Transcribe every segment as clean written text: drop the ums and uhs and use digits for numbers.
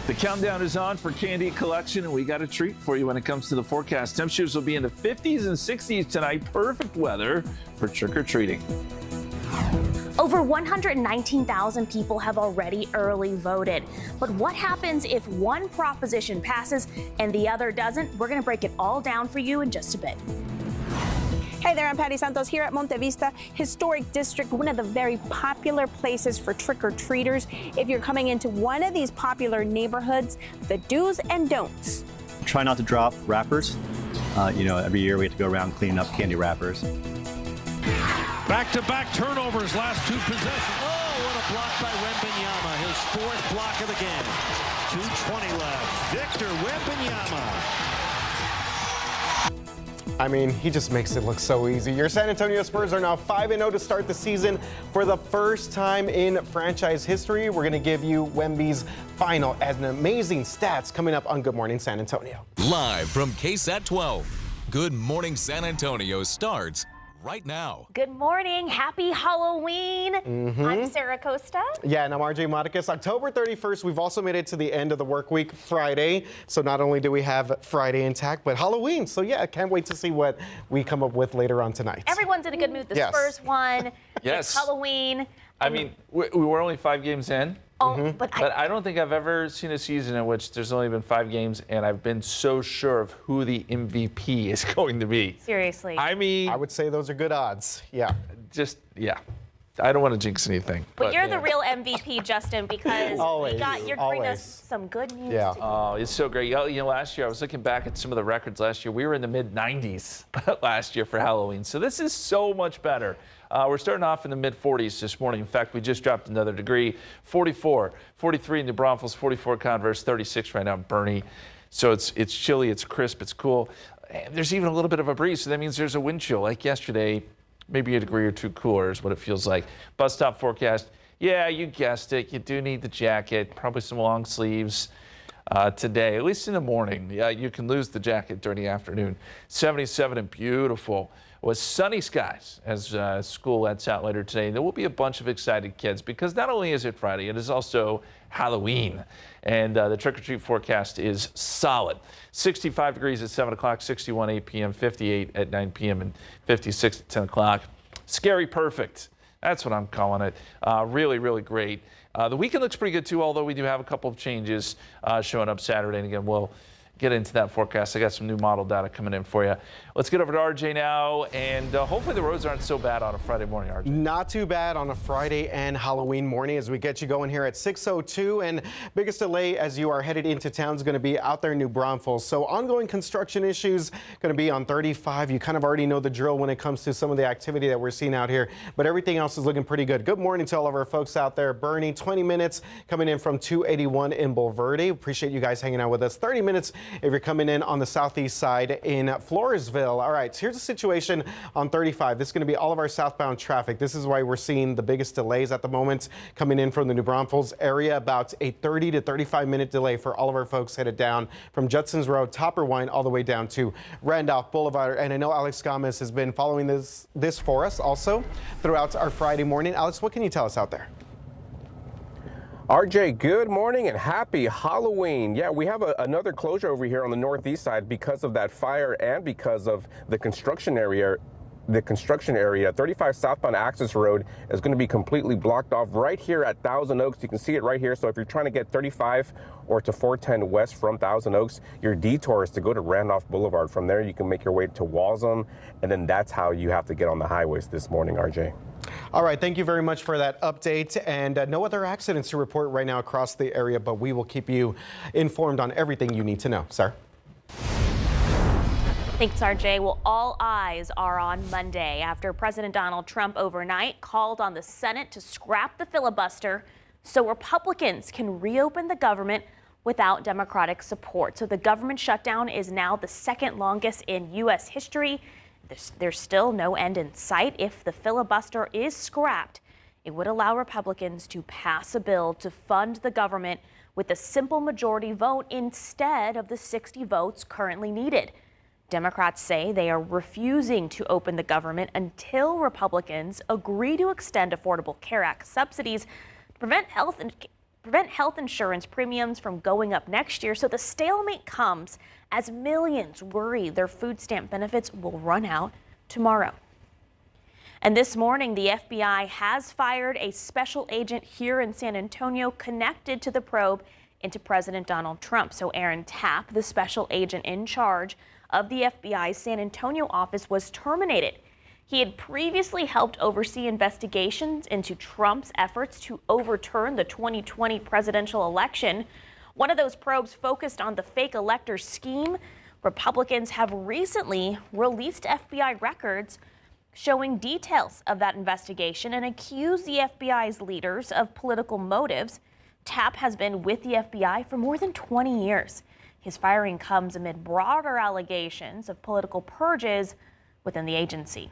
The countdown is on for candy collection, and we got a treat for you when it comes to the forecast. Temperatures will be in the 50s and 60s tonight. Perfect weather for trick-or-treating. Over 119,000 people have already early voted. But what happens if one proposition passes and the other doesn't? We're going to break it all down for you in just a bit. Hey there, I'm Patty Santos here at Monte Vista Historic District, one of the very popular places for trick-or-treaters. If you're coming into one of these popular neighborhoods, the do's and don'ts. Try not to drop wrappers. Every year we have to go around cleaning up candy wrappers. Back-to-back turnovers, last two possessions. Oh, what a block by Wembanyama, his fourth block of the game. 2:20 left. Victor Wembanyama. I mean, he just makes it look so easy. Your San Antonio Spurs are now 5-0 to start the season for the first time in franchise history. We're going to give you Wemby's final and amazing stats coming up on Good Morning San Antonio. Live from KSAT 12, Good Morning San Antonio starts right now. Good morning. Happy Halloween. I'm Sarah Costa. Yeah, and I'm RJ Marquez. October 31st, we've also made it to the end of the work week, Friday. So not only do we have Friday intact, but Halloween. So yeah, I can't wait to see what we come up with later on tonight. Everyone's in a good mood. The Spurs won. Yes. It's Halloween. I mean, we were only 5 games in. Oh, But I don't think I've ever seen a season in which there's only been 5 games and I've been so sure of who the MVP is going to be. Seriously. I mean, I would say those are good odds. Yeah. Yeah. I don't want to jinx anything. But you're the real MVP, Justin, because you're bringing us some good news. Yeah. Today. Oh, it's so great. Last year I was looking back at some of the records last year. We were in the mid-90s last year for Halloween. So this is so much better. We're starting off in the mid-40s this morning. In fact, we just dropped another degree. 44, 43 in New Braunfels, 44 Converse, 36 right now in Bernie. So it's chilly, it's crisp, it's cool. And there's even a little bit of a breeze, so that means there's a wind chill. Like yesterday, maybe a degree or two cooler is what it feels like. Bus stop forecast. Yeah, you guessed it. You do need the jacket, probably some long sleeves today, at least in the morning. Yeah, you can lose the jacket during the afternoon. 77 and beautiful. Was sunny skies as school lets out later today. There will be a bunch of excited kids because not only is it Friday, it is also Halloween. And the trick-or-treat forecast is solid. 65 degrees at 7 o'clock, 61 8 p.m., 58 at 9 p.m., and 56 at 10 o'clock. Scary perfect. That's what I'm calling it. Really, really great. The weekend looks pretty good, too, although we do have a couple of changes showing up Saturday. And again, we'll get into that forecast. I got some new model data coming in for you. Let's get over to RJ now, and hopefully the roads aren't so bad on a Friday morning, RJ. Not too bad on a Friday and Halloween morning as we get you going here at 6:02. And biggest delay as you are headed into town is going to be out there in New Braunfels. So ongoing construction issues going to be on 35. You kind of already know the drill when it comes to some of the activity that we're seeing out here, but everything else is looking pretty good. Good morning to all of our folks out there. Bernie, 20 minutes coming in from 281 in Bulverde. Appreciate you guys hanging out with us. 30 minutes if you're coming in on the southeast side in Floresville. All right, so here's the situation on 35. This is going to be all of our southbound traffic. This is why we're seeing the biggest delays at the moment coming in from the New Braunfels area. About a 30 to 35 minute delay for all of our folks headed down from Judson's Road, Topper Wine, all the way down to Randolph Boulevard. And I know Alex Gomez has been following this for us also throughout our Friday morning. Alex, what can you tell us out there? RJ, good morning and happy Halloween. Yeah, we have another closure over here on the northeast side because of that fire and because of the construction area. 35 southbound access road is going to be completely blocked off right here at Thousand Oaks. You can see it right here. So if you're trying to get 35 or to 410 west from Thousand Oaks, your detour is to go to Randolph Boulevard. From there, you can make your way to Walsham, and then that's how you have to get on the highways this morning, RJ. All right, thank you very much for that update. And no other accidents to report right now across the area, but we will keep you informed on everything you need to know. Sir? Thanks, RJ. Well, all eyes are on Monday after President Donald Trump overnight called on the Senate to scrap the filibuster so Republicans can reopen the government without Democratic support. So the government shutdown is now the second longest in U.S. history. There's still no end in sight. If the filibuster is scrapped, it would allow Republicans to pass a bill to fund the government with a simple majority vote instead of the 60 votes currently needed. Democrats say they are refusing to open the government until Republicans agree to extend Affordable Care Act subsidies to prevent prevent health insurance premiums from going up next year. So the stalemate comes as millions worry their food stamp benefits will run out tomorrow. And this morning, the FBI has fired a special agent here in San Antonio connected to the probe into President Donald Trump. So Aaron Tapp, the special agent in charge of the FBI's San Antonio office, was terminated. He had previously helped oversee investigations into Trump's efforts to overturn the 2020 presidential election. One of those probes focused on the fake elector scheme. Republicans have recently released FBI records showing details of that investigation and accused the FBI's leaders of political motives. Tapp has been with the FBI for more than 20 years. His firing comes amid broader allegations of political purges within the agency.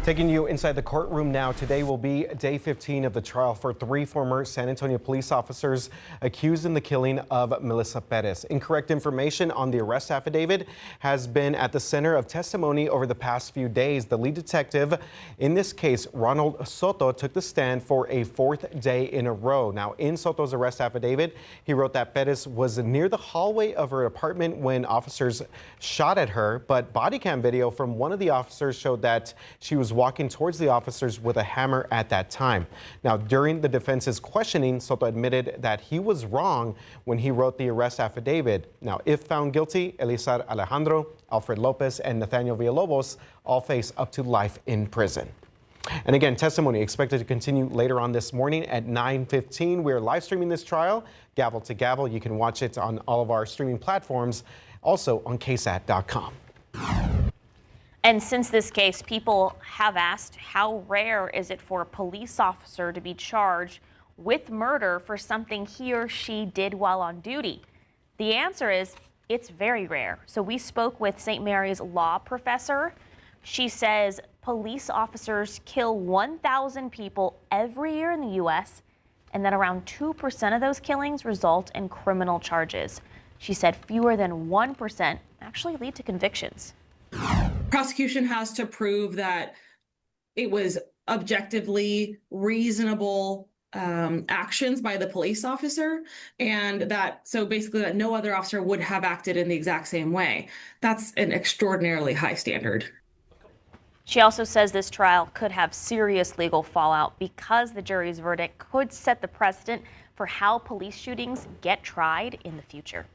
Taking you inside the courtroom now. Today will be day 15 of the trial for 3 former San Antonio police officers accused in the killing of Melissa Perez. Incorrect information on the arrest affidavit has been at the center of testimony over the past few days. The lead detective in this case, Ronald Soto, took the stand for a 4th day in a row. Now, in Soto's arrest affidavit, he wrote that Perez was near the hallway of her apartment when officers shot at her, but body cam video from one of the officers showed that she was walking towards the officers with a hammer at that time. Now, during the defense's questioning, Soto admitted that he was wrong when he wrote the arrest affidavit. Now, if found guilty, Elizar Alejandro, Alfred Lopez, and Nathaniel Villalobos all face up to life in prison. And again, testimony expected to continue later on this morning at 9:15. We're live streaming this trial, gavel to gavel. You can watch it on all of our streaming platforms, also on KSAT.com. And since this case, people have asked, how rare is it for a police officer to be charged with murder for something he or she did while on duty? The answer is it's very rare. So we spoke with St. Mary's law professor. She says police officers kill 1,000 people every year in the U.S., and then around 2% of those killings result in criminal charges. She said fewer than 1% actually lead to convictions. Prosecution has to prove that it was objectively reasonable actions by the police officer, and that that no other officer would have acted in the exact same way. That's an extraordinarily high standard. She also says this trial could have serious legal fallout because the jury's verdict could set the precedent for how police shootings get tried in the future.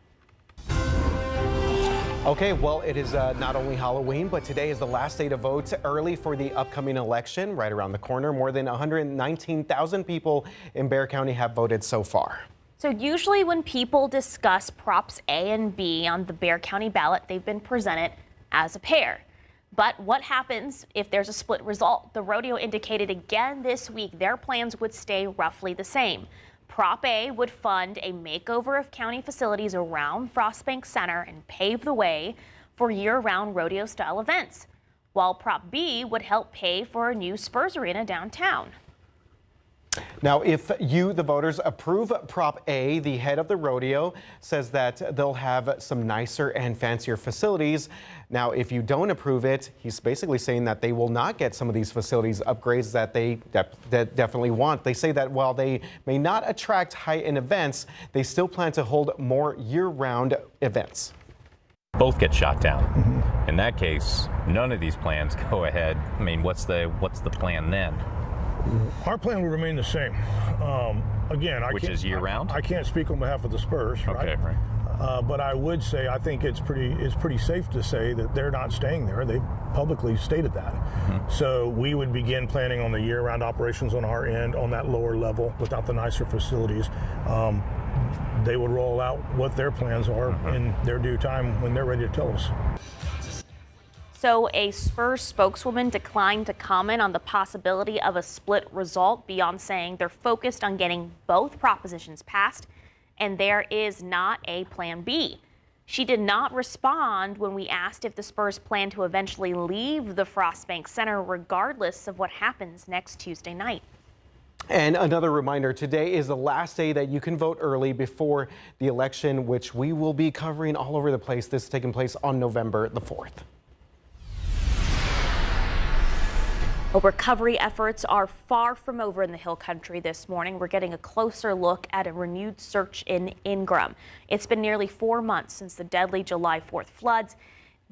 Okay, well, it is not only Halloween, but today is the last day to vote early for the upcoming election right around the corner. More than 119,000 people in Bexar County have voted so far. So usually when people discuss Props A and B on the Bexar County ballot, they've been presented as a pair. But what happens if there's a split result? The rodeo indicated again this week their plans would stay roughly the same. Prop A would fund a makeover of county facilities around Frostbank Center and pave the way for year-round rodeo-style events, while Prop B would help pay for a new Spurs arena downtown. Now, if you, the voters, approve Prop A, the head of the rodeo says that they'll have some nicer and fancier facilities. Now, if you don't approve it, he's basically saying that they will not get some of these facilities upgrades that they definitely want. They say that while they may not attract high-end events, they still plan to hold more year-round events. Both get shot down. In that case, none of these plans go ahead. I mean, what's the plan then? Our plan will remain the same. Again, Which is year-round? I can't speak on behalf of the Spurs, right? Okay, right. But I would say I think it's pretty safe to say that they're not staying there. They publicly stated that. So we would begin planning on the year-round operations on our end on that lower level without the nicer facilities. They would roll out what their plans are in their due time when they're ready to tell us. So a Spurs spokeswoman declined to comment on the possibility of a split result beyond saying they're focused on getting both propositions passed and there is not a plan B. She did not respond when we asked if the Spurs plan to eventually leave the Frostbank Center regardless of what happens next Tuesday night. And another reminder, today is the last day that you can vote early before the election, which we will be covering all over the place. This is taking place on November the 4th. Well, recovery efforts are far from over in the Hill Country this morning. We're getting a closer look at a renewed search in Ingram. It's been nearly 4 months since the deadly July 4th floods.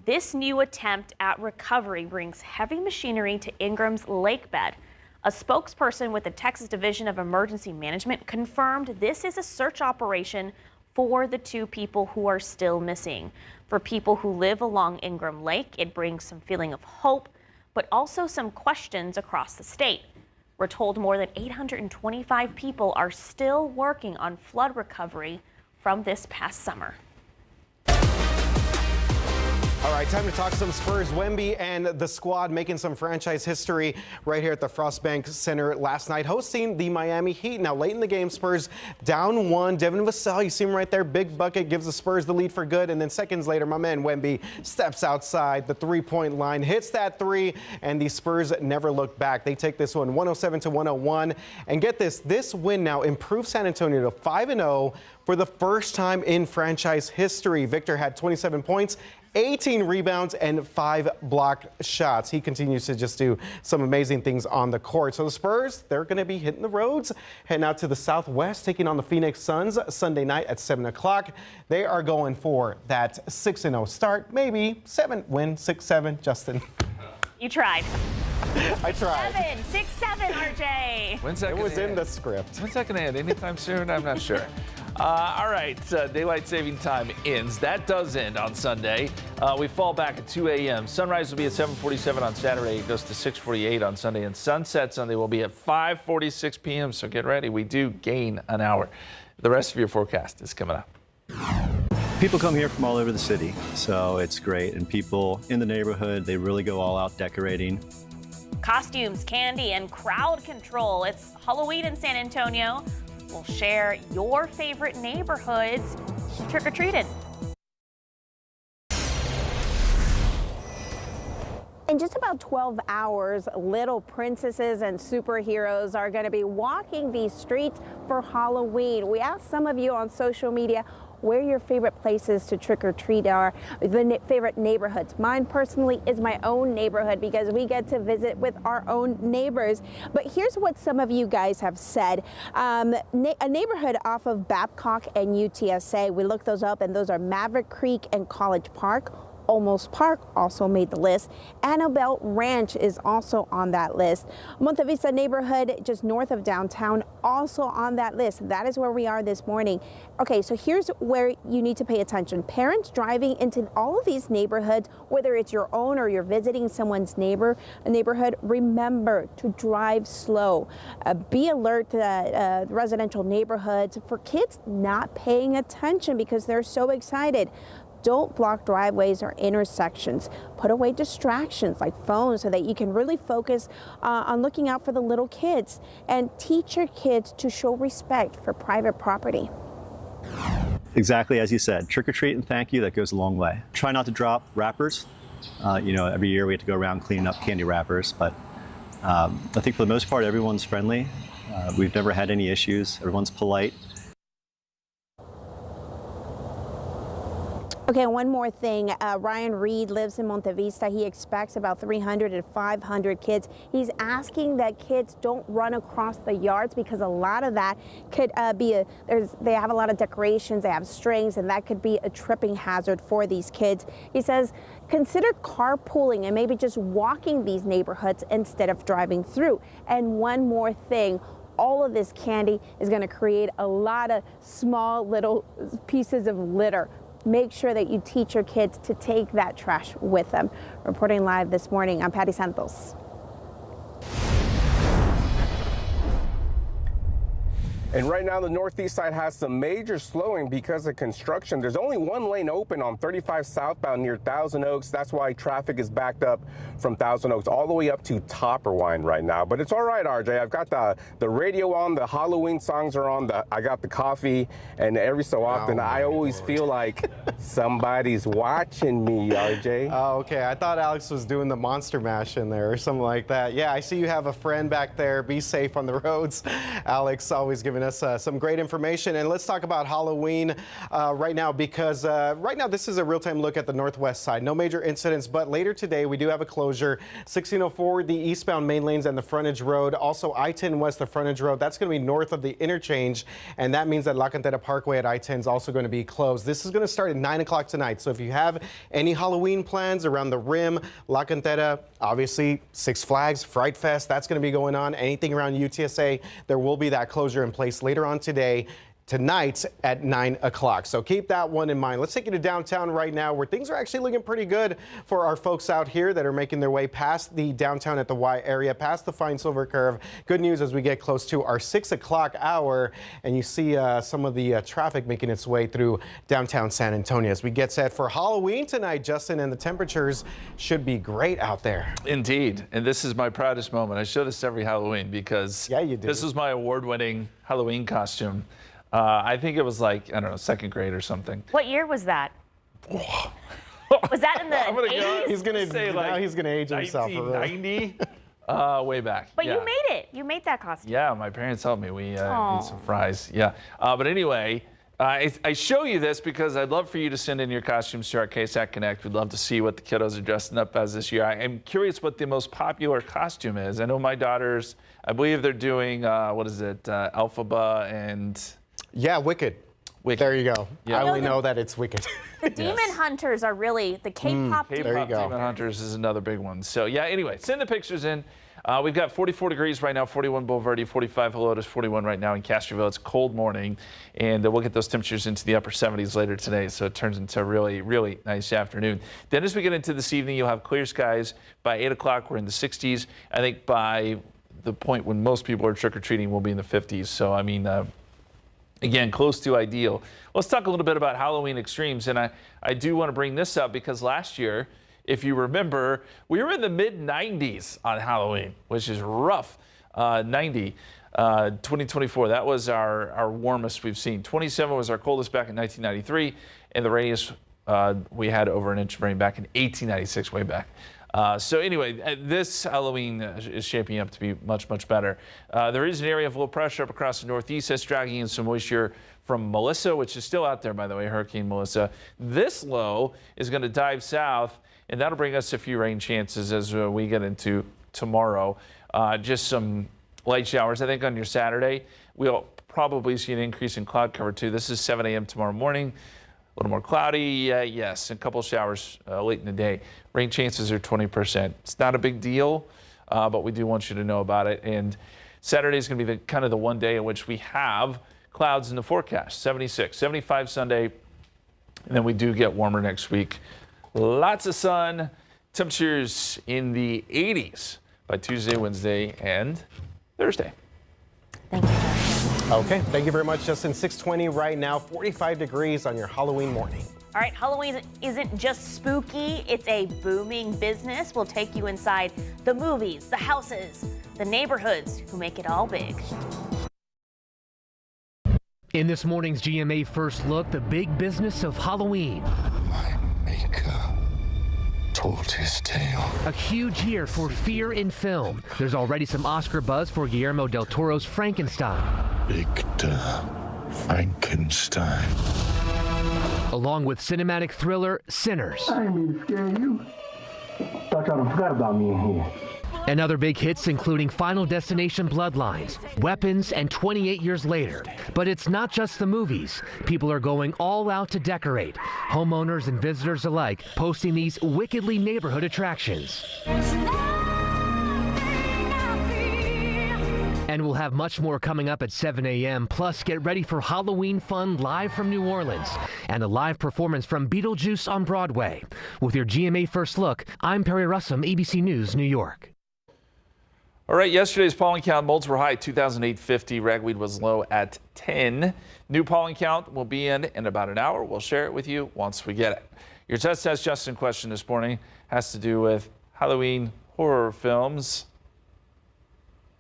This new attempt at recovery brings heavy machinery to Ingram's lake bed. A spokesperson with the Texas Division of Emergency Management confirmed this is a search operation for the 2 people who are still missing. For people who live along Ingram Lake, it brings some feeling of hope, but also some questions across the state. We're told more than 825 people are still working on flood recovery from this past summer. All right, time to talk some Spurs. Wemby and the squad making some franchise history right here at the Frostbank Center last night, hosting the Miami Heat. Now, late in the game, Spurs down 1. Devin Vassell, you see him right there, big bucket, gives the Spurs the lead for good. And then seconds later, my man Wemby steps outside the three-point line, hits that 3, and the Spurs never look back. They take this one 107-101. And get this win now improves San Antonio to 5-0 for the first time in franchise history. Victor had 27 points. 18 rebounds and 5 blocked shots. He continues to just do some amazing things on the court. So the Spurs, they're going to be hitting the roads, heading out to the Southwest, taking on the Phoenix Suns Sunday night at 7 o'clock. They are going for that 6-0 start, maybe 7 win, 6-7. Justin. You tried. I tried. 6-7, RJ. When's that it was in the script. When's that going to end? Anytime soon? I'm not sure. All right, daylight saving time ends. That does end on Sunday. We fall back at 2 a.m. Sunrise will be at 7:47 on Saturday. It goes to 6:48 on Sunday. And sunset Sunday will be at 5:46 p.m. So get ready. We do gain an hour. The rest of your forecast is coming up. People come here from all over the city, so it's great. And people in the neighborhood, they really go all out decorating. Costumes, candy, and crowd control. It's Halloween in San Antonio. We'll share your favorite neighborhoods trick-or-treated. In just about 12 hours, little princesses and superheroes are going to be walking these streets for Halloween. We asked some of you on social media where your favorite places to trick-or-treat are, the favorite neighborhoods. Mine personally is my own neighborhood because we get to visit with our own neighbors. But here's what some of you guys have said. A neighborhood off of Babcock and UTSA, we looked those up, and those are Maverick Creek and College Park. Olmos Park also made the list. Annabelle Ranch is also on that list. Monte Vista neighborhood just north of downtown also on that list. That is where we are this morning. Okay, so here's where you need to pay attention. Parents driving into all of these neighborhoods, whether it's your own or you're visiting someone's neighborhood, remember to drive slow. Be alert to residential neighborhoods for kids not paying attention because they're so excited. Don't block driveways or intersections. Put away distractions like phones so that you can really focus on looking out for the little kids. And teach your kids to show respect for private property. Exactly as you said, trick or treat and thank you, that goes a long way. Try not to drop wrappers. Every year we have to go around cleaning up candy wrappers, but I think for the most part everyone's friendly. We've never had any issues. Everyone's polite. Okay, one more thing. Ryan Reed lives in Monte Vista. He expects about 300 to 500 kids. He's asking that kids don't run across the yards because a lot of that could they have a lot of decorations, they have strings, and that could be a tripping hazard for these kids. He says, consider carpooling and maybe just walking these neighborhoods instead of driving through. And one more thing. All of this candy is going to create a lot of small little pieces of litter. Make sure that you teach your kids to take that trash with them. Reporting live this morning, I'm Patty Santos. And right now, the northeast side has some major slowing because of construction. There's only one lane open on 35 southbound near Thousand Oaks. That's why traffic is backed up from Thousand Oaks all the way up to Topperwine right now. But it's all right, RJ. I've got the radio on, the Halloween songs are on, I got the coffee, and every so often I always feel like somebody's watching me, RJ. Oh, okay. I thought Alex was doing the Monster Mash in there or something like that. Yeah, I see you have a friend back there. Be safe on the roads. Alex always giving giving us some great information. And let's talk about Halloween right now, because right now this is a real-time look at the northwest side. No major incidents, but later today we do have a closure. 1604, the eastbound main lanes and the frontage road. Also I-10 west, the frontage road. That's going to be north of the interchange, and that means that La Cantera Parkway at I-10 is also going to be closed. This is going to start at 9 o'clock tonight. So if you have any Halloween plans around the rim, La Cantera, obviously Six Flags, Fright Fest, that's going to be going on. Anything around UTSA, there will be that closure in place later on tonight at 9 o'clock. So keep that one in mind. Let's take you to downtown right now, where things are actually looking pretty good for our folks out here that are making their way past the downtown at the Y area, past the Fine Silver Curve. Good news as we get close to our 6 o'clock hour, and you see some of the traffic making its way through downtown San Antonio as we get set for Halloween tonight, Justin, and the temperatures should be great out there. Indeed, and this is my proudest moment. I show this every Halloween because this was my award-winning Halloween costume. I think it was like, I don't know, second grade or something. What year was that? Was that in the 80s? He's going to say like he's going to age himself. 1990, way back. But you made it. You made that costume. Yeah, my parents helped me. We ate some fries. Yeah. But anyway, I show you this because I'd love for you to send in your costumes to our KSAT Connect. We'd love to see what the kiddos are dressing up as this year. I'm curious what the most popular costume is. I know my daughters, I believe they're doing, what is it, Elphaba and... Yeah, Wicked. There you go. Yeah. I only know that it's Wicked. The Demon Hunters are really the K-pop. K-pop Demon Hunters is another big one. So yeah, anyway, send the pictures in. We've got 44 degrees right now, 41 Boulevardy, 45 Helotes, 41 right now in Castroville. It's a cold morning, and we'll get those temperatures into the upper 70s later today, so it turns into a really, really nice afternoon. Then as we get into this evening, you'll have clear skies. By 8 o'clock, we're in the 60s. I think by the point when most people are trick-or-treating, we'll be in the 50s. So, I mean, again, close to ideal. Let's talk a little bit about Halloween extremes, and I do want to bring this up because last year, if you remember, we were in the mid-90s on Halloween, which is rough. 2024, that was our warmest we've seen. 27 was our coldest back in 1993, and the rainiest we had over an inch of rain back in 1896, way back. So anyway, this Halloween is shaping up to be much, much better. There is an area of low pressure up across the northeast that's dragging in some moisture from Melissa, which is still out there, by the way, Hurricane Melissa. This low is going to dive south, and that'll bring us a few rain chances as we get into tomorrow. Just some light showers. I think on your Saturday, we'll probably see an increase in cloud cover too. This is 7 a.m. tomorrow morning. A little more cloudy, yes, a couple showers late in the day. Rain chances are 20%. It's not a big deal, but we do want you to know about it. And Saturday is going to be kind of the one day in which we have clouds in the forecast. 76, 75 Sunday, and then we do get warmer next week. Lots of sun, temperatures in the 80s by Tuesday, Wednesday, and Thursday. Thank you. Okay, thank you very much, Justin. 620 right now, 45 degrees on your Halloween morning. All right, Halloween isn't just spooky, it's a booming business. We'll take you inside the movies, the houses, the neighborhoods who make it all big. In this morning's GMA First Look, the big business of Halloween. My maker told his tale. A huge year for fear in film. There's already some Oscar buzz for Guillermo del Toro's Frankenstein. Victor Frankenstein. Along with cinematic thriller Sinners. I didn't mean to scare you. Thought y'all forgot about me in here. And other big hits including Final Destination Bloodlines, Weapons, and 28 Years Later. But it's not just the movies. People are going all out to decorate. Homeowners and visitors alike posting these wickedly neighborhood attractions. And we'll have much more coming up at 7 a.m. Plus, get ready for Halloween fun live from New Orleans and a live performance from Beetlejuice on Broadway. With your GMA First Look, I'm Perry Russum, ABC News, New York. All right, yesterday's pollen count, molds were high, 2,850. Ragweed was low at 10. New pollen count will be in about an hour. We'll share it with you once we get it. Your test Justin question this morning has to do with Halloween horror films.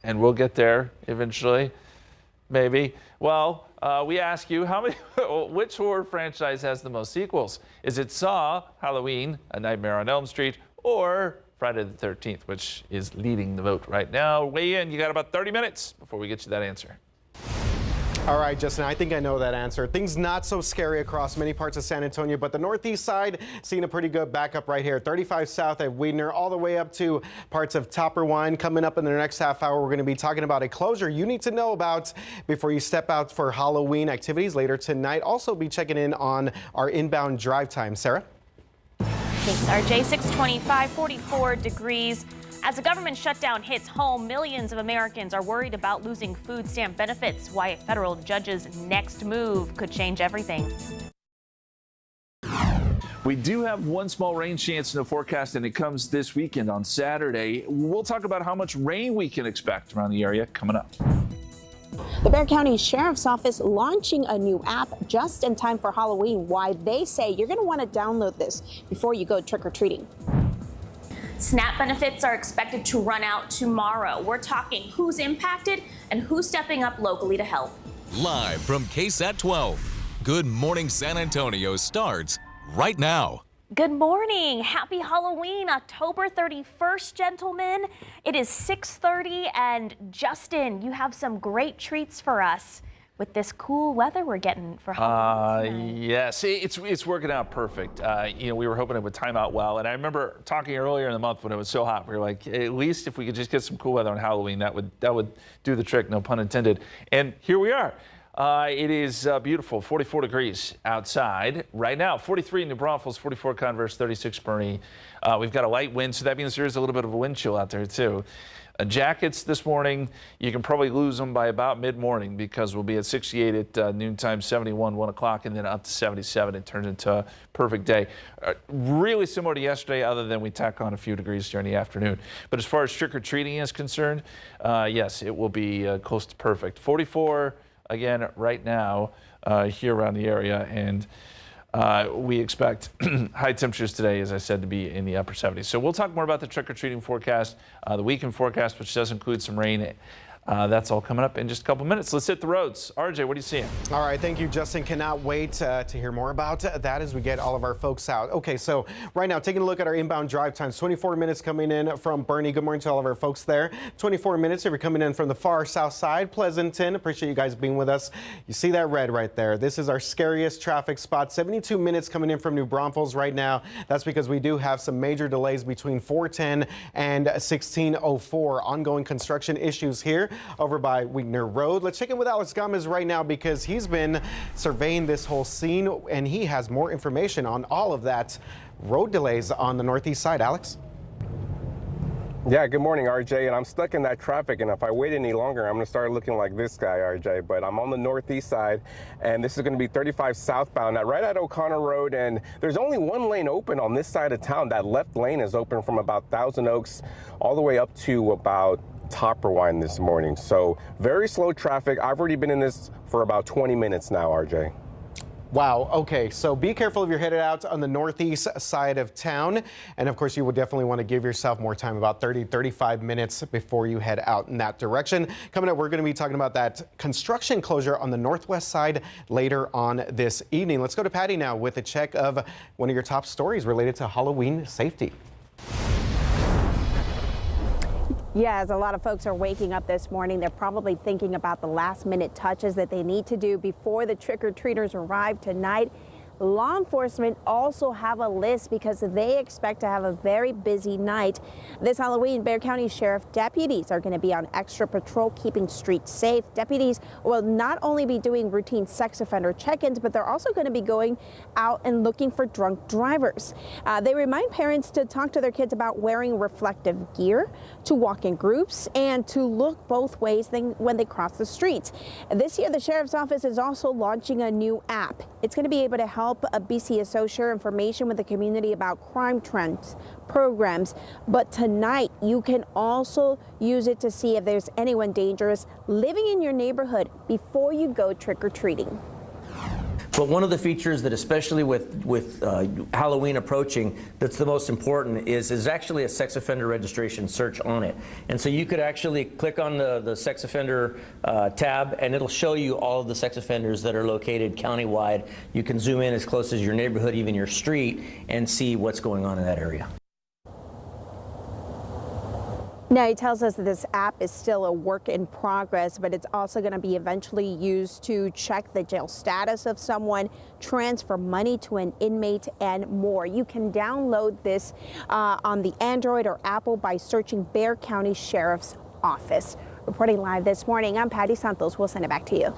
And we'll get there eventually, maybe. Well, we ask you, which horror franchise has the most sequels? Is it Saw, Halloween, A Nightmare on Elm Street, or Friday the 13th, which is leading the vote right now? Weigh in. You got about 30 minutes before we get you that answer. All right, Justin, I think I know that answer. Things not so scary across many parts of San Antonio, but the northeast side seeing a pretty good backup right here. 35 south at Weidner, all the way up to parts of Topperwine. Coming up in the next half hour, we're going to be talking about a closure you need to know about before you step out for Halloween activities later tonight. Also be checking in on our inbound drive time. Sarah? Thanks, RJ. 625, 44 degrees. As the government shutdown hits home, millions of Americans are worried about losing food stamp benefits. Why a federal judge's next move could change everything. We do have one small rain chance in the forecast, and it comes this weekend on Saturday. We'll talk about how much rain we can expect around the area coming up. The Bexar County Sheriff's Office launching a new app just in time for Halloween. Why they say you're going to want to download this before you go trick-or-treating. SNAP benefits are expected to run out tomorrow. We're talking who's impacted and who's stepping up locally to help. Live from KSAT 12, Good Morning San Antonio starts right now. Good morning. Happy Halloween, October 31st, gentlemen. It is 6:30, and Justin, you have some great treats for us with this cool weather we're getting for Halloween. Yes, it's working out perfect. We were hoping it would time out well, and I remember talking earlier in the month when it was so hot. We were like, at least if we could just get some cool weather on Halloween, that would do the trick, no pun intended. And here we are. It is beautiful, 44 degrees outside right now, 43 in New Braunfels, 44 Converse, 36 Bernie. We've got a light wind, so that means there is a little bit of a wind chill out there too. Jackets this morning, you can probably lose them by about mid-morning because we'll be at 68 at noontime, 71, 1 o'clock, and then up to 77. It turns into a perfect day. Really similar to yesterday, other than we tack on a few degrees during the afternoon. But as far as trick-or-treating is concerned, yes, it will be close to perfect. 44 again right now here around the area, and we expect high temperatures today, as I said, to be in the upper 70s. So we'll talk more about the trick-or-treating forecast, the weekend forecast, which does include some rain. That's all coming up in just a couple minutes. Let's hit the roads. RJ, what are you seeing? All right, thank you, Justin. Cannot wait to hear more about that as we get all of our folks out. Okay, so right now, taking a look at our inbound drive times, 24 minutes coming in from Bernie. Good morning to all of our folks there. 24 minutes if you're coming in from the far south side, Pleasanton. Appreciate you guys being with us. You see that red right there. This is our scariest traffic spot. 72 minutes coming in from New Braunfels right now. That's because we do have some major delays between 410 and 1604. Ongoing construction issues here over by Weidner Road. Let's check in with Alex Gomez right now because he's been surveying this whole scene and he has more information on all of that road delays on the northeast side. Alex? Yeah, good morning, RJ. And I'm stuck in that traffic, and if I wait any longer, I'm going to start looking like this guy, RJ. But I'm on the northeast side, and this is going to be 35 southbound, right at O'Connor Road. And there's only one lane open on this side of town. That left lane is open from about Thousand Oaks all the way up to about Topperwine this morning. So very slow traffic. I've already been in this for about 20 minutes now, RJ. Wow. Okay. So be careful if you're headed out on the northeast side of town. And of course, you would definitely want to give yourself more time, about 35 minutes before you head out in that direction. Coming up, we're going to be talking about that construction closure on the northwest side later on this evening. Let's go to Patty now with a check of one of your top stories related to Halloween safety. Yeah, as a lot of folks are waking up this morning, they're probably thinking about the last-minute touches that they need to do before the trick-or-treaters arrive tonight. Law enforcement also have a list because they expect to have a very busy night. This Halloween, Bexar County Sheriff deputies are going to be on extra patrol, keeping streets safe. Deputies will not only be doing routine sex offender check-ins, but they're also going to be going out and looking for drunk drivers. They remind parents to talk to their kids about wearing reflective gear, to walk in groups, and to look both ways when they cross the streets. This year, the Sheriff's Office is also launching a new app. It's going to be able to help BCSO share information with the community about crime trends, programs. But tonight, you can also use it to see if there's anyone dangerous living in your neighborhood before you go trick-or-treating. But one of the features that, especially with Halloween approaching, that's the most important is actually a sex offender registration search on it. And so you could actually click on the sex offender tab, and it'll show you all of the sex offenders that are located countywide. You can zoom in as close as your neighborhood, even your street, and see what's going on in that area. Now, he tells us that this app is still a work in progress, but it's also going to be eventually used to check the jail status of someone, transfer money to an inmate, and more. You can download this on the Android or Apple by searching Bexar County Sheriff's Office. Reporting live this morning, I'm Patty Santos. We'll send it back to you.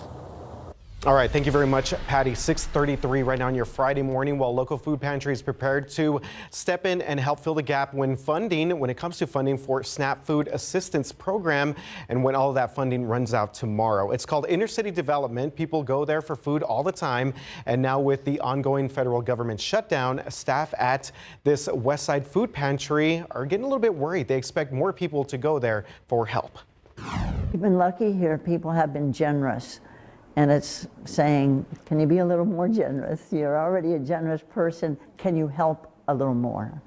All right, thank you very much, Patty. 6:33 right now on your Friday morning, while local food pantries prepared to step in and help fill the gap when it comes to funding for SNAP Food Assistance Program, and when all of that funding runs out tomorrow. It's called Inner City Development. People go there for food all the time, and now with the ongoing federal government shutdown, staff at this West Side food pantry are getting a little bit worried. They expect more people to go there for help. We've been lucky here. People have been generous. And it's saying, can you be a little more generous? You're already a generous person. Can you help a little more?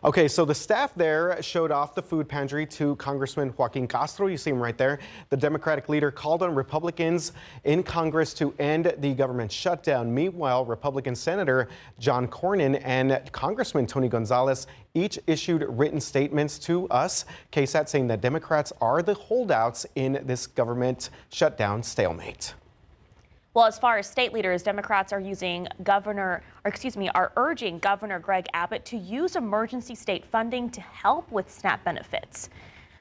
Okay, so the staff there showed off the food pantry to Congressman Joaquin Castro. You see him right there. The Democratic leader called on Republicans in Congress to end the government shutdown. Meanwhile, Republican Senator John Cornyn and Congressman Tony Gonzalez each issued written statements to us, KSAT, saying that Democrats are the holdouts in this government shutdown stalemate. Well, as far as state leaders, Democrats are urging Governor Greg Abbott to use emergency state funding to help with SNAP benefits.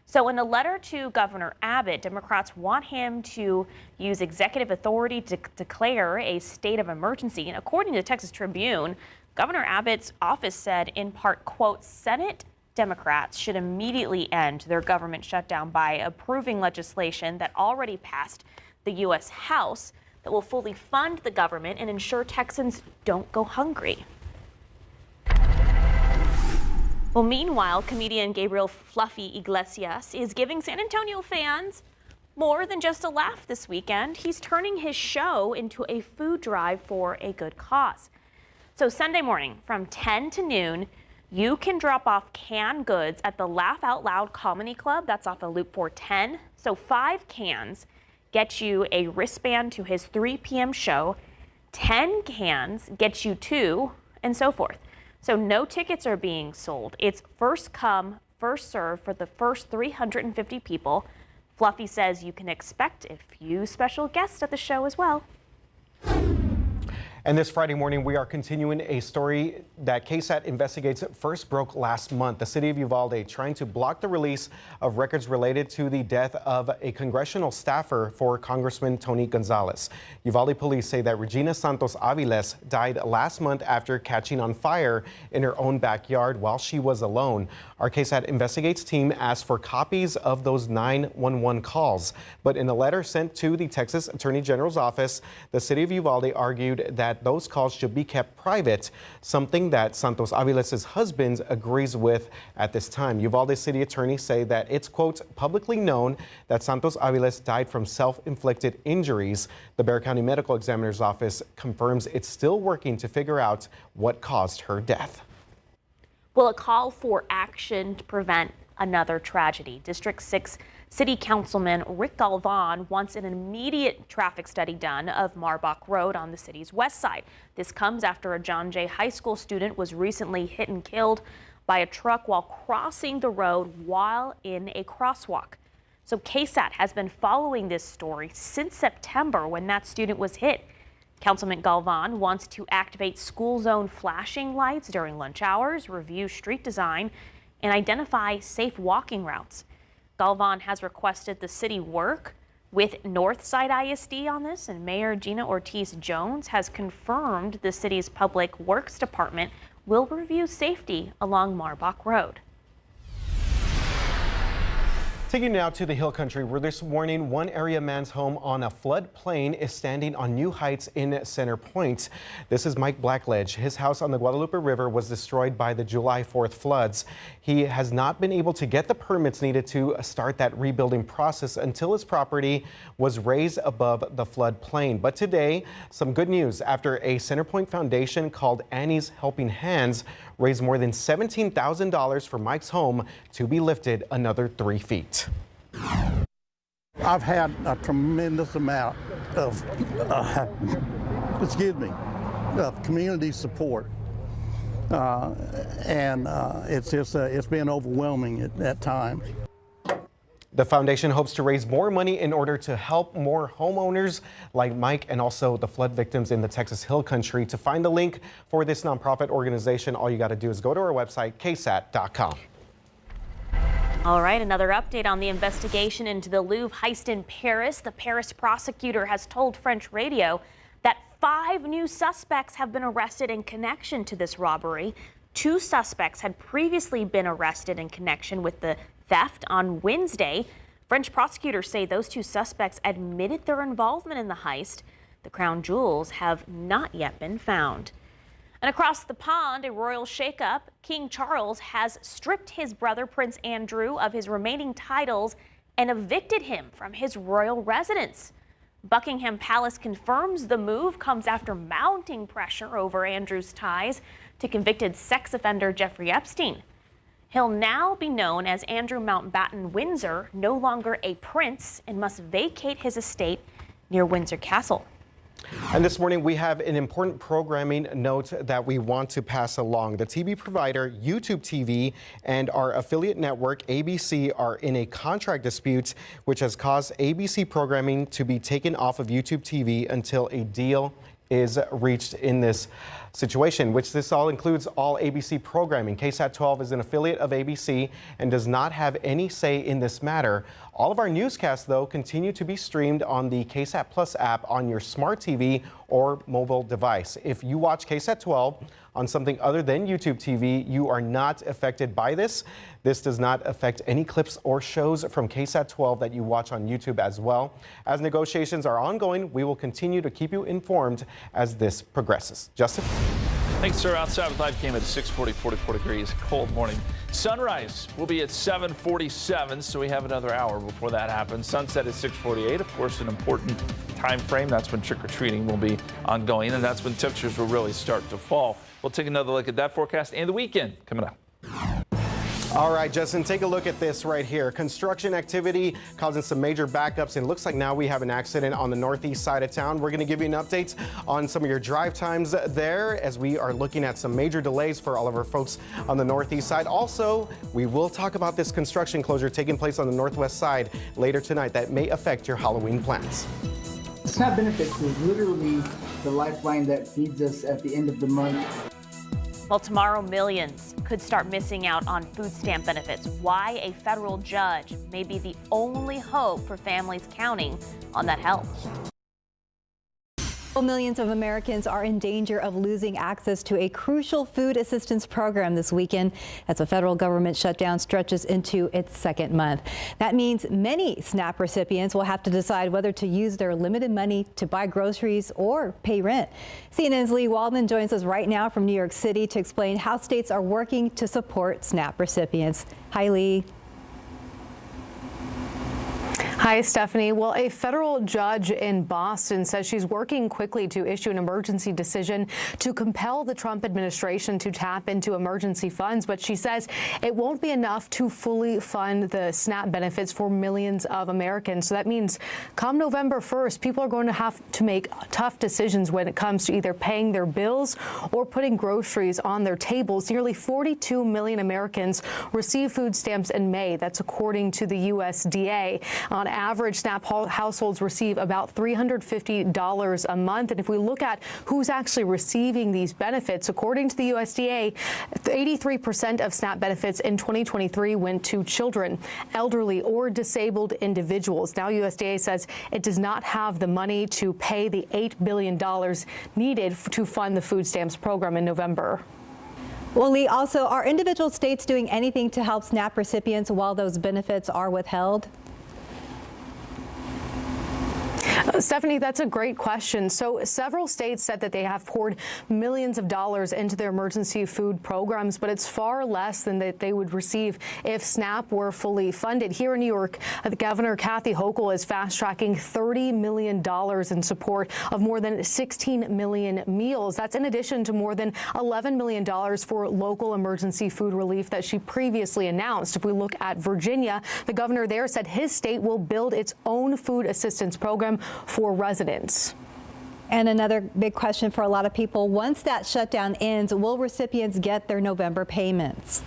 So in a letter to Governor Abbott, Democrats want him to use executive authority to declare a state of emergency. And according to the Texas Tribune, Governor Abbott's office said in part, quote, Senate Democrats should immediately end their government shutdown by approving legislation that already passed the U.S. House that will fully fund the government and ensure Texans don't go hungry. Well, meanwhile, comedian Gabriel Fluffy Iglesias is giving San Antonio fans more than just a laugh this weekend. He's turning his show into a food drive for a good cause. So Sunday morning from 10 to noon, you can drop off canned goods at the Laugh Out Loud Comedy Club. That's off of Loop 410. So 5 cans get you a wristband to his 3 p.m. show. 10 cans get you 2, and so forth. So no tickets are being sold. It's first come, first serve for the first 350 people. Fluffy says you can expect a few special guests at the show as well. And this Friday morning, we are continuing a story that KSAT investigates first broke last month. The city of Uvalde trying to block the release of records related to the death of a congressional staffer for Congressman Tony Gonzalez. Uvalde police say that Regina Santos Aviles died last month after catching on fire in her own backyard while she was alone. Our KSAT investigates team asked for copies of those 911 calls. But in a letter sent to the Texas Attorney General's office, the city of Uvalde argued that those calls should be kept private, something that Santos Aviles' husband agrees with at this time. Uvalde city attorneys say that it's, quote, publicly known that Santos Aviles died from self-inflicted injuries. The Bexar County Medical Examiner's Office confirms it's still working to figure out what caused her death. Well, a call for action to prevent another tragedy. District 6 City Councilman Rick Galvan wants an immediate traffic study done of Marbach Road on the city's west side. This comes after a John Jay High School student was recently hit and killed by a truck while crossing the road while in a crosswalk. So KSAT has been following this story since September when that student was hit. Councilman Galvan wants to activate school zone flashing lights during lunch hours, review street design, and identify safe walking routes. Galvan has requested the city work with Northside ISD on this, and Mayor Gina Ortiz Jones has confirmed the city's Public Works Department will review safety along Marbach Road. Taking now to the Hill Country, where this morning one area man's home on a floodplain is standing on new heights in Center Point. This is Mike Blackledge. His house on the Guadalupe River was destroyed by the July 4th floods. He has not been able to get the permits needed to start that rebuilding process until his property was raised above the floodplain. But today, some good news after a Center Point foundation called Annie's Helping Hands raised more than $17,000 for Mike's home to be lifted another 3 feet. I've had a tremendous amount of, of community support. and it's just it's been overwhelming at times. The foundation hopes to raise more money in order to help more homeowners like Mike and also the flood victims in the Texas Hill Country. To find the link for this nonprofit organization, all you got to do is go to our website, ksat.com. All right, another update on the investigation into the Louvre heist in Paris. The Paris prosecutor has told French radio that 5 new suspects have been arrested in connection to this robbery. 2 suspects had previously been arrested in connection with the theft on Wednesday. French prosecutors say those 2 suspects admitted their involvement in the heist. The crown jewels have not yet been found. And across the pond, a royal shakeup. King Charles has stripped his brother Prince Andrew of his remaining titles and evicted him from his royal residence. Buckingham Palace confirms the move comes after mounting pressure over Andrew's ties to convicted sex offender Jeffrey Epstein. He'll now be known as Andrew Mountbatten Windsor, no longer a prince, and must vacate his estate near Windsor Castle. And this morning we have an important programming note that we want to pass along. The TV provider YouTube TV and our affiliate network ABC are in a contract dispute, which has caused ABC programming to be taken off of YouTube TV until a deal is reached in this situation, which this all includes all ABC programming. KSAT 12 is an affiliate of ABC and does not have any say in this matter. All of our newscasts, though, continue to be streamed on the KSAT Plus app on your smart TV or mobile device. If you watch KSAT 12 on something other than YouTube TV, you are not affected by this. This does not affect any clips or shows from KSAT 12 that you watch on YouTube as well. As negotiations are ongoing, we will continue to keep you informed as this progresses. Justin? Thanks, sir. Outside with live game at 6:40, 44 degrees, cold morning. Sunrise will be at 7:47, so we have another hour before that happens. Sunset is 6:48, of course, an important time frame. That's when trick-or-treating will be ongoing, and that's when temperatures will really start to fall. We'll take another look at that forecast and the weekend coming up. All right, Justin, take a look at this right here. Construction activity causing some major backups, and it looks like now we have an accident on the northeast side of town. We're going to give you an update on some of your drive times there as we are looking at some major delays for all of our folks on the northeast side. Also, we will talk about this construction closure taking place on the northwest side later tonight that may affect your Halloween plans. SNAP benefits is literally the lifeline that feeds us at the end of the month. Well, tomorrow millions could start missing out on food stamp benefits. Why a federal judge may be the only hope for families counting on that help. Millions of Americans are in danger of losing access to a crucial food assistance program this weekend as the federal government shutdown stretches into its 2nd month. That means many SNAP recipients will have to decide whether to use their limited money to buy groceries or pay rent. CNN's Lee Waldman joins us right now from New York City to explain how states are working to support SNAP recipients. Hi, Lee. Hi, Stephanie. Well, a federal judge in Boston says she's working quickly to issue an emergency decision to compel the Trump administration to tap into emergency funds. But she says it won't be enough to fully fund the SNAP benefits for millions of Americans. So that means come November 1st, people are going to have to make tough decisions when it comes to either paying their bills or putting groceries on their tables. Nearly 42 million Americans receive food stamps in May. That's according to the USDA. On average, SNAP households receive about $350 a month. And if we look at who's actually receiving these benefits, according to the USDA, 83% of SNAP benefits in 2023 went to children, elderly, or disabled individuals. Now, USDA says it does not have the money to pay the $8 billion needed to fund the food stamps program in November. Well, Lee, also, are individual states doing anything to help SNAP recipients while those benefits are withheld? Stephanie, that's a great question. So several states said that they have poured millions of dollars into their emergency food programs, but it's far less than that they would receive if SNAP were fully funded. Here in New York, Governor Kathy Hochul is fast-tracking $30 million in support of more than 16 million meals. That's in addition to more than $11 million for local emergency food relief that she previously announced. If we look at Virginia, the governor there said his state will build its own food assistance program for residents. And another big question for a lot of people, once that shutdown ends, will recipients get their November payments?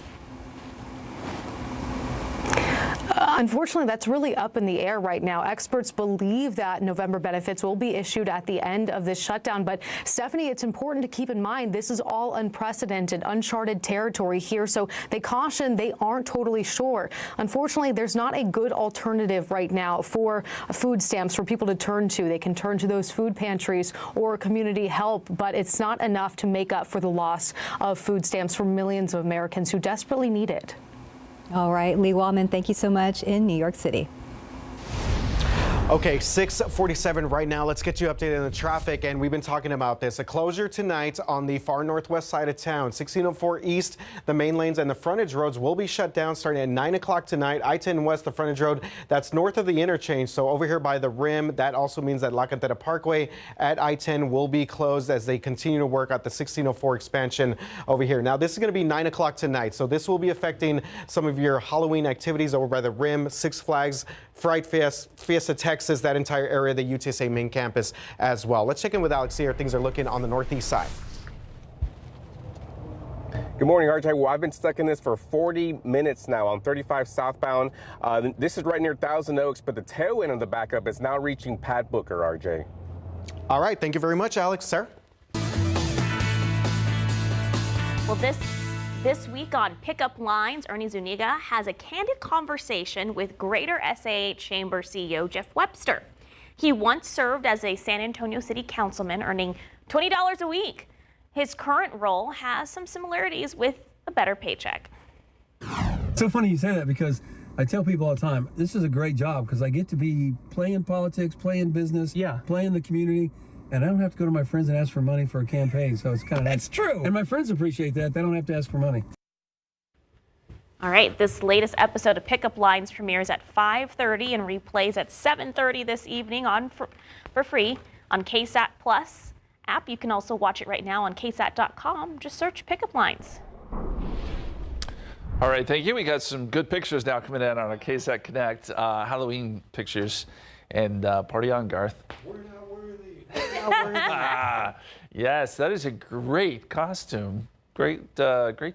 Unfortunately, that's really up in the air right now. Experts believe that November benefits will be issued at the end of this shutdown. But Stephanie, it's important to keep in mind this is all unprecedented, uncharted territory here. So they caution they aren't totally sure. Unfortunately, there's not a good alternative right now for food stamps for people to turn to. They can turn to those food pantries or community help, but it's not enough to make up for the loss of food stamps for millions of Americans who desperately need it. All right, Lee Wallman, thank you so much in New York City. Okay, 6:47 right now. Let's get you updated on the traffic. And we've been talking about this. A closure tonight on the far northwest side of town. 1604 East, the main lanes and the frontage roads will be shut down starting at 9 o'clock tonight. I-10 West, the frontage road, that's north of the interchange. So over here by the rim, that also means that La Cantera Parkway at I-10 will be closed as they continue to work at the 1604 expansion over here. Now, this is going to be 9 o'clock tonight. So this will be affecting some of your Halloween activities over by the rim, Six Flags, Fright Fest, Fiesta Texas, that entire area, the UTSA main campus as well. Let's check in with Alex here. Things are looking on the northeast side. Good morning, RJ. Well, I've been stuck in this for 40 minutes now on 35 southbound. This is right near Thousand Oaks, but the tail end of the backup is now reaching Pat Booker, RJ. All right. Thank you very much, Alex. Sir? Well, this week on Pickup Lines, Ernie Zuniga has a candid conversation with Greater SAA Chamber CEO Jeff Webster. He once served as a San Antonio City Councilman, earning $20 a week. His current role has some similarities with a better paycheck. It's so funny you say that because I tell people all the time, this is a great job because I get to be playing politics, playing business, playing the community. And I don't have to go to my friends and ask for money for a campaign. So it's kind of That's true. And my friends appreciate that. They don't have to ask for money. All right, this latest episode of Pickup Lines premieres at 5:30 and replays at 7:30 this evening for free on KSAT Plus app. You can also watch it right now on KSAT.com. Just search Pickup Lines. All right, thank you. We got some good pictures now coming in on our KSAT Connect Halloween pictures. And party on, Garth. We're not worthy. Yes, that is a great costume. Great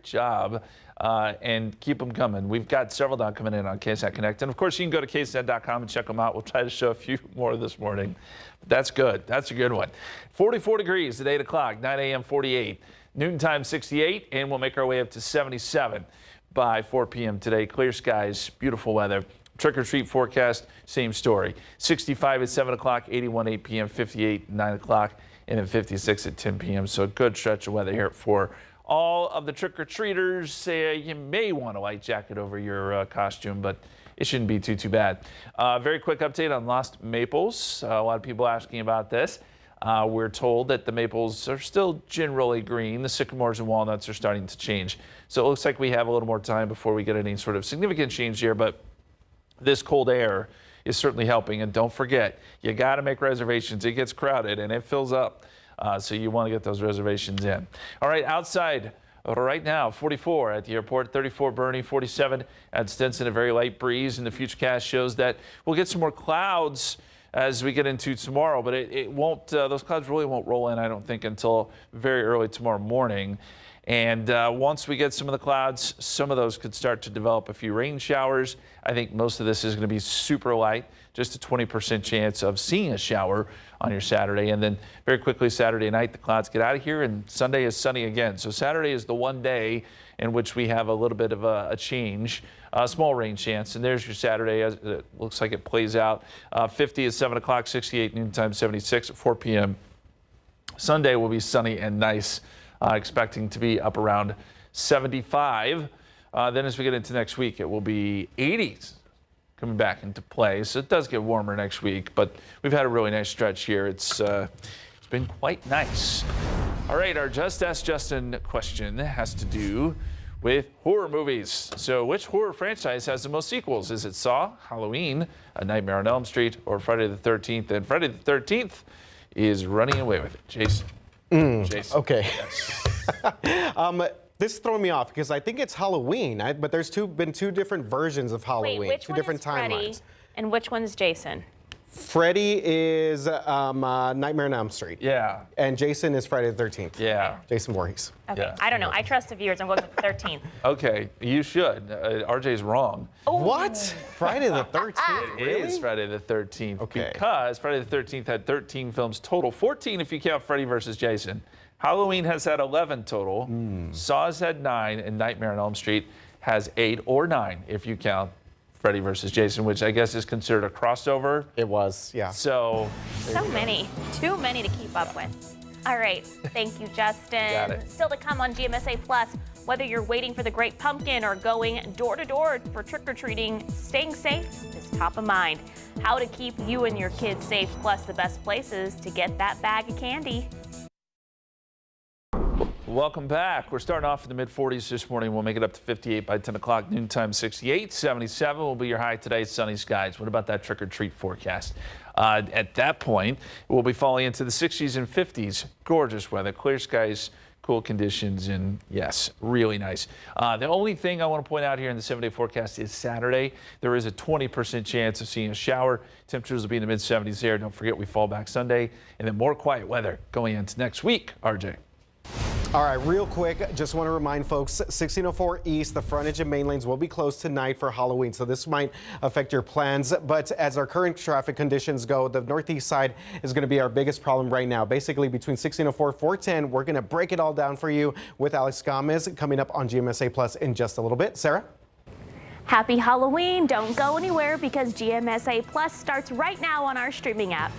job. And keep them coming. We've got several now coming in on KSAT Connect. And of course, you can go to KSAT.com and check them out. We'll try to show a few more this morning. But that's good. That's a good one. 44 degrees at 8 o'clock, 9 a.m. 48. Noontime 68, and we'll make our way up to 77 by 4 p.m. today. Clear skies, beautiful weather. Trick or treat forecast, same story. 65 at 7 o'clock, 81 8 p.m., 58 at 9 o'clock, and then 56 at 10 p.m. So a good stretch of weather here for all of the trick or treaters. You may want a white jacket over your costume, but it shouldn't be too bad. Very quick update on lost maples. A lot of people asking about this. We're told that the maples are still generally green. The sycamores and walnuts are starting to change. So it looks like we have a little more time before we get any sort of significant change here, but this cold air is certainly helping. And don't forget, you got to make reservations. It gets crowded and it fills up. So you want to get those reservations in. All right, outside right now, 44 at the airport, 34 Bernie, 47 at Stinson, a very light breeze. And the futurecast shows that we'll get some more clouds as we get into tomorrow, but it won't, those clouds really won't roll in, I don't think, until very early tomorrow morning. And once we get some of the clouds, some of those could start to develop a few rain showers. I think most of this is going to be super light, just a 20% chance of seeing a shower on your Saturday. And then very quickly Saturday night, the clouds get out of here and Sunday is sunny again. So Saturday is the one day in which we have a little bit of a change, a small rain chance. And there's your Saturday as it looks like it plays out. 50 at 7 o'clock, 68 noontime, 76 at 4 p.m. Sunday will be sunny and nice. Expecting to be up around 75. Then as we get into next week, it will be 80s coming back into play. So it does get warmer next week, but we've had a really nice stretch here. It's been quite nice. All right, our Just Ask Justin question has to do with horror movies. So which horror franchise has the most sequels? Is it Saw, Halloween, A Nightmare on Elm Street, or Friday the 13th? And Friday the 13th is running away with it. Jason. Jason. Okay. Yes. This threw me off because I think it's Halloween, but there's been two different versions of Halloween, Wait, which two one different is Freddy timelines. and which one is Jason? Freddie is Nightmare on Elm Street. Yeah. And Jason is Friday the 13th. Yeah. Jason Voorhees. Okay, Yeah. I don't know. I trust the viewers. I'm going with the 13th. Okay, you should. RJ's wrong. What? Friday the 13th? It is Friday the 13th. Okay. Because Friday the 13th had 13 films total, 14 if you count Freddy versus Jason. Halloween has had 11 total. Saw's had 9, and Nightmare on Elm Street has 8 or 9 if you count Freddy versus Jason, which I guess is considered a crossover. It was, yeah. So many. Too many to keep up with. All right. Thank you, Justin. Got it. Still to come on GMSA Plus, whether you're waiting for the Great Pumpkin or going door to door for trick-or-treating, staying safe is top of mind. How to keep you and your kids safe, plus the best places to get that bag of candy. welcome back. We're starting off in the mid-40s this morning. We'll make it up to 58 by 10 o'clock. Noontime 68, 77 will be your high today. Sunny skies. What about that trick-or-treat forecast? At that point, we'll be falling into the 60s and 50s. Gorgeous weather, clear skies, cool conditions, and yes, really nice. The only thing I want to point out here in the 7-day forecast is Saturday. There is a 20% chance of seeing a shower. Temperatures will be in the mid-70s there. Don't forget we fall back Sunday, and then more quiet weather going into next week. RJ. All right, real quick, just want to remind folks, 1604 East, the frontage and main lanes will be closed tonight for Halloween, so this might affect your plans. But as our current traffic conditions go, the northeast side is going to be our biggest problem right now. Basically, between 1604 and 410, we're going to break it all down for you with Alex Gomez coming up on GMSA Plus in just a little bit. Sarah? Happy Halloween. Don't go anywhere because GMSA Plus starts right now on our streaming app.